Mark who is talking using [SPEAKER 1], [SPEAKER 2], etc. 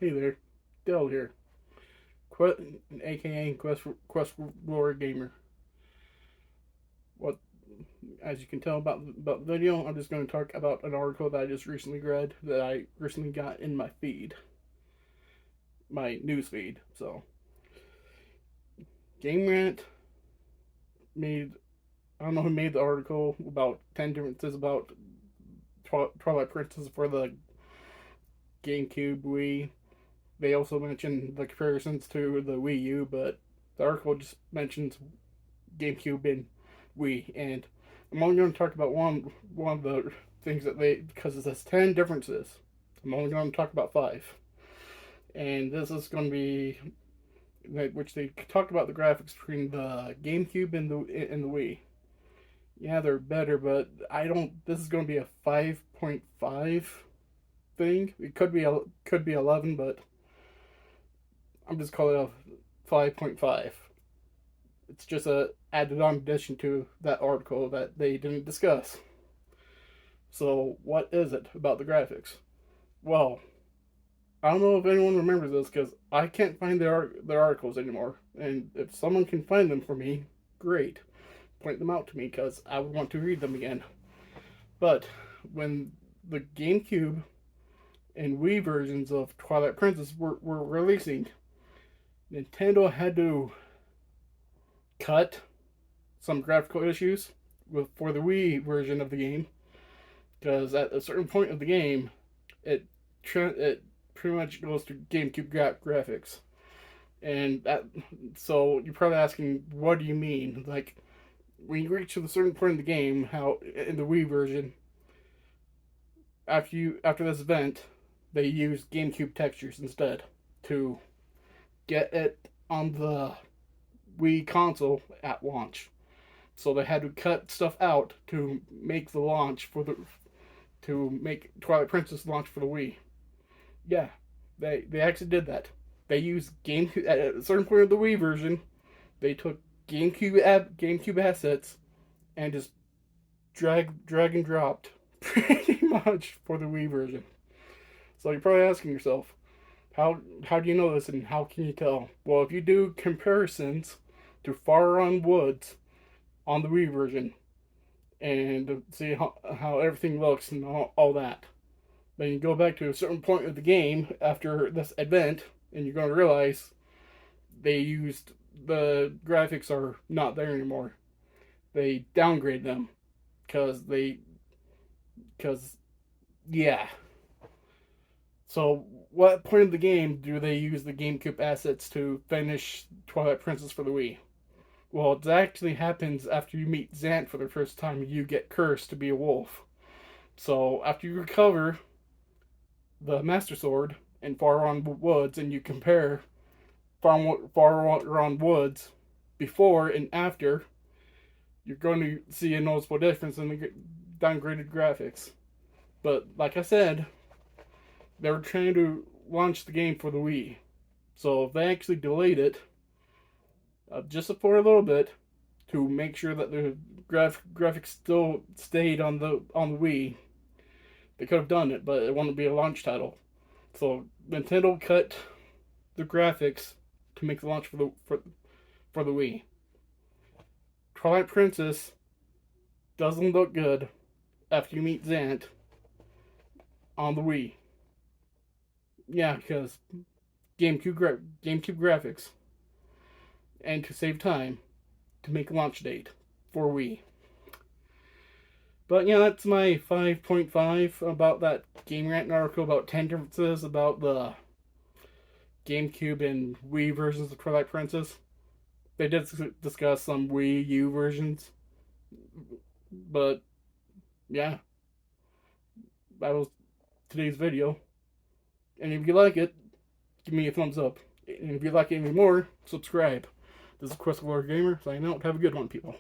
[SPEAKER 1] Hey there, Dell here, aka Quest War Gamer. What, as you can tell about the video, I'm just going to talk about an article that I just recently read that I recently got in my feed, my news feed. So, Gamerant made, I don't know who made the article about 10 differences about Twilight Princess for the GameCube, Wii. They also mentioned the comparisons to the Wii U, but the article just mentions GameCube and Wii, and I'm only going to talk about one of the things that they, because it says 10 differences. I'm only going to talk about 5, and this is going to be which they talk about the graphics between the GameCube and the Wii. Yeah, they're better, but I don't. This is going to be a 5.5 thing. It could be 11, but I'm just calling it a 5.5. It's just a added on addition to that article that they didn't discuss. So what is it about the graphics? Well, I don't know if anyone remembers this because I can't find their articles anymore. And if someone can find them for me, great. Point them out to me because I would want to read them again. But when the GameCube and Wii versions of Twilight Princess were releasing, Nintendo had to cut some graphical issues for the Wii version of the game, because at a certain point of the game, it pretty much goes to GameCube graphics, and so you're probably asking, what do you mean? Like, when you reach to a certain point in the game, how in the Wii version, after this event, they use GameCube textures instead to get it on the Wii console at launch. So they had to cut stuff out to make the launch to make Twilight Princess launch for the Wii. Yeah, they actually did that. They used GameCube at a certain point of the Wii version. They took GameCube assets and just drag and dropped pretty much for the Wii version. So you're probably asking yourself, how do you know this and how can you tell? Well, if you do comparisons to Far On Woods on the Wii version and see how everything looks and all that, then you go back to a certain point of the game after this event and you're going to realize the graphics are not there anymore. They downgrade them because yeah. So, what point of the game do they use the GameCube assets to finish Twilight Princess for the Wii? Well, it actually happens after you meet Zant for the first time. You get cursed to be a wolf. So, after you recover the Master Sword in Far On Woods, and you compare Far On Woods before and after, you're going to see a noticeable difference in the downgraded graphics. But, like I said, they were trying to launch the game for the Wii. So they actually delayed it just for a little bit to make sure that the graphics still stayed on the Wii. They could have done it, but it wouldn't be a launch title. So Nintendo cut the graphics to make the launch for the Wii. Twilight Princess doesn't look good after you meet Zant on the Wii. Yeah, because GameCube graphics, and to save time, to make a launch date for Wii. But yeah, that's my 5.5 about that Gamerant article about 10 differences about the GameCube and Wii versions of Twilight Princess. They did discuss some Wii U versions, but yeah, that was today's video. And if you like it, give me a thumbs up. And if you like it any more, subscribe. This is Quest Gamer signing out. Have a good one, people.